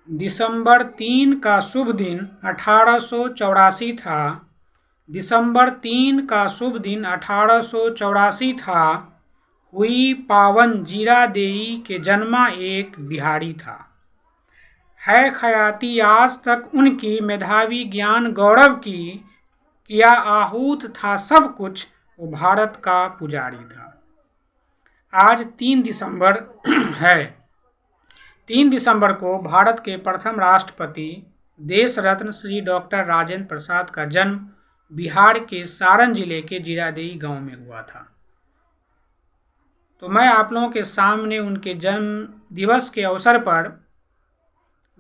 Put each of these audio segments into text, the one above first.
दिसंबर 3 का शुभ दिन 1884 था। दिसंबर 3 का शुभ दिन 1884 था। हुई पावन जीरा देई के जन्मा एक बिहारी था। है खयाती आज तक उनकी मेधावी ज्ञान गौरव की, किया आहूत था सब कुछ वो भारत का पुजारी था। आज 3 दिसंबर है। 3 दिसंबर को भारत के प्रथम राष्ट्रपति देश रत्न श्री डॉक्टर राजेंद्र प्रसाद का जन्म बिहार के सारण जिले के जीरादेई गांव में हुआ था। तो मैं आप लोगों के सामने उनके जन्म दिवस के अवसर पर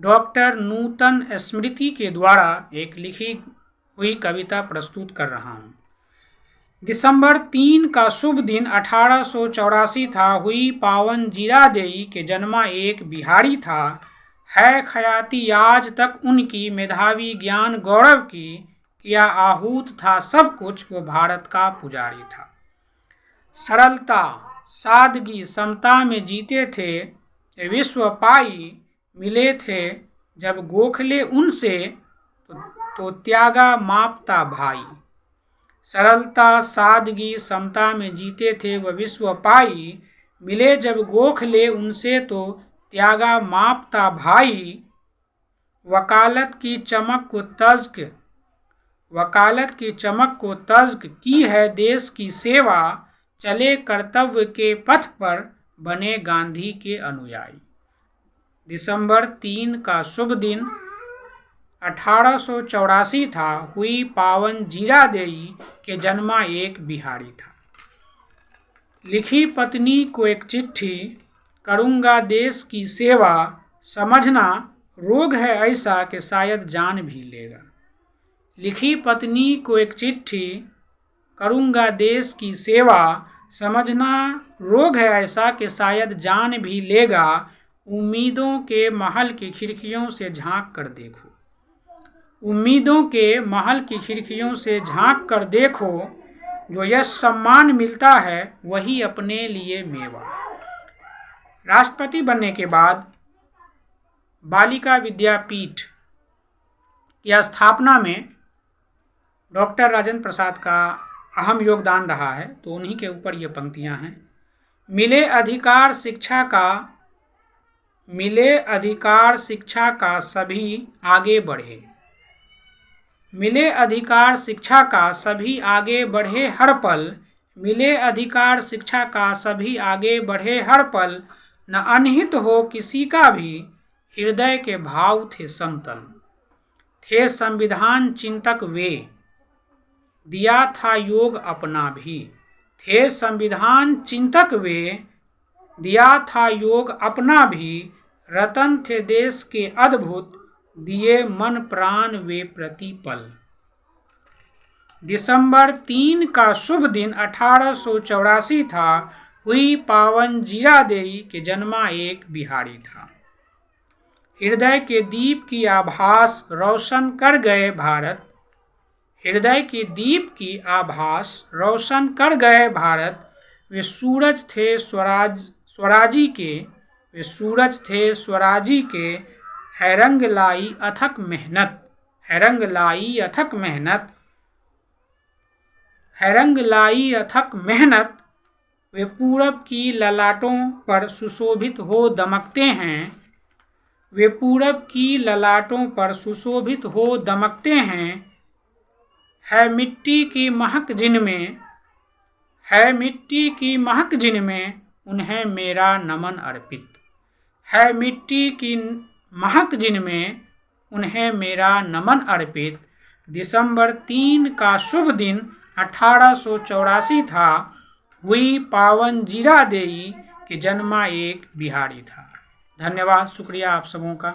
डॉक्टर नूतन स्मृति के द्वारा एक लिखी हुई कविता प्रस्तुत कर रहा हूँ। दिसंबर 3 का शुभ दिन 1884 था। हुई पावन जीरादेई के जन्मा एक बिहारी था। है खयाती आज तक उनकी मेधावी ज्ञान गौरव की, किया आहूत था सब कुछ वो भारत का पुजारी था। सरलता सादगी समता में जीते थे विश्व पाई, मिले थे जब गोखले उनसे तो त्यागा मापता भाई। सरलता सादगी समता में जीते थे वह विश्व पाई, मिले जब गोखले उनसे तो त्यागा मापता भाई। वकालत की चमक को तज्क की है देश की सेवा, चले कर्तव्य के पथ पर बने गांधी के अनुयायी। दिसंबर 3 का शुभ दिन 1884 था। हुई पावन जीरादेई के जन्मा एक बिहारी था। लिखी पत्नी को एक चिट्ठी, करूँगा देश की सेवा, समझना रोग है ऐसा कि शायद जान भी लेगा। लिखी पत्नी को एक चिट्ठी, करूँगा देश की सेवा, समझना रोग है ऐसा कि शायद जान भी लेगा। उम्मीदों के महल की खिड़कियों से झांक कर देखो, उम्मीदों के महल की खिड़कियों से झांक कर देखो, जो यश सम्मान मिलता है वही अपने लिए मेवा। राष्ट्रपति बनने के बाद बालिका विद्यापीठ की स्थापना में डॉक्टर राजेंद्र प्रसाद का अहम योगदान रहा है। तो उन्हीं के ऊपर ये पंक्तियां हैं। मिले अधिकार शिक्षा का सभी आगे बढ़े, मिले अधिकार शिक्षा का सभी आगे बढ़े हर पल, मिले अधिकार शिक्षा का सभी आगे बढ़े हर पल, न अनहित हो किसी का भी हृदय के भाव थे समतल। थे संविधान चिंतक वे, दिया था योग अपना भी। थे संविधान चिंतक वे, दिया था योग अपना भी। रतन थे देश के अद्भुत, दिए मन प्राण वे प्रतिपल। दिसंबर 3 का शुभ दिन 1884 था। हुई पावन जीरादेई के जन्मा एक बिहारी था। हृदय के दीप की आभास रोशन कर गए भारत, हृदय के दीप की आभास रोशन कर गए भारत। वे सूरज थे स्वराजी के, वे सूरज थे स्वराजी के। है रंग लाई अथक मेहनत, है रंग लाई अथक मेहनत, है रंग लाई अथक मेहनत। वे पूरब की ललाटों पर सुशोभित हो दमकते हैं, वे पूरब की ललाटों पर सुशोभित हो दमकते हैं। है मिट्टी की महक जिनमें, है मिट्टी की महक जिनमें, उन्हें मेरा नमन अर्पित। है मिट्टी की महक जिनमें, उन्हें मेरा नमन अर्पित। दिसंबर 3 का शुभ दिन 1884 था। हुई पावन जीरादेई के जन्मा एक बिहारी था। धन्यवाद, शुक्रिया आप सबों का।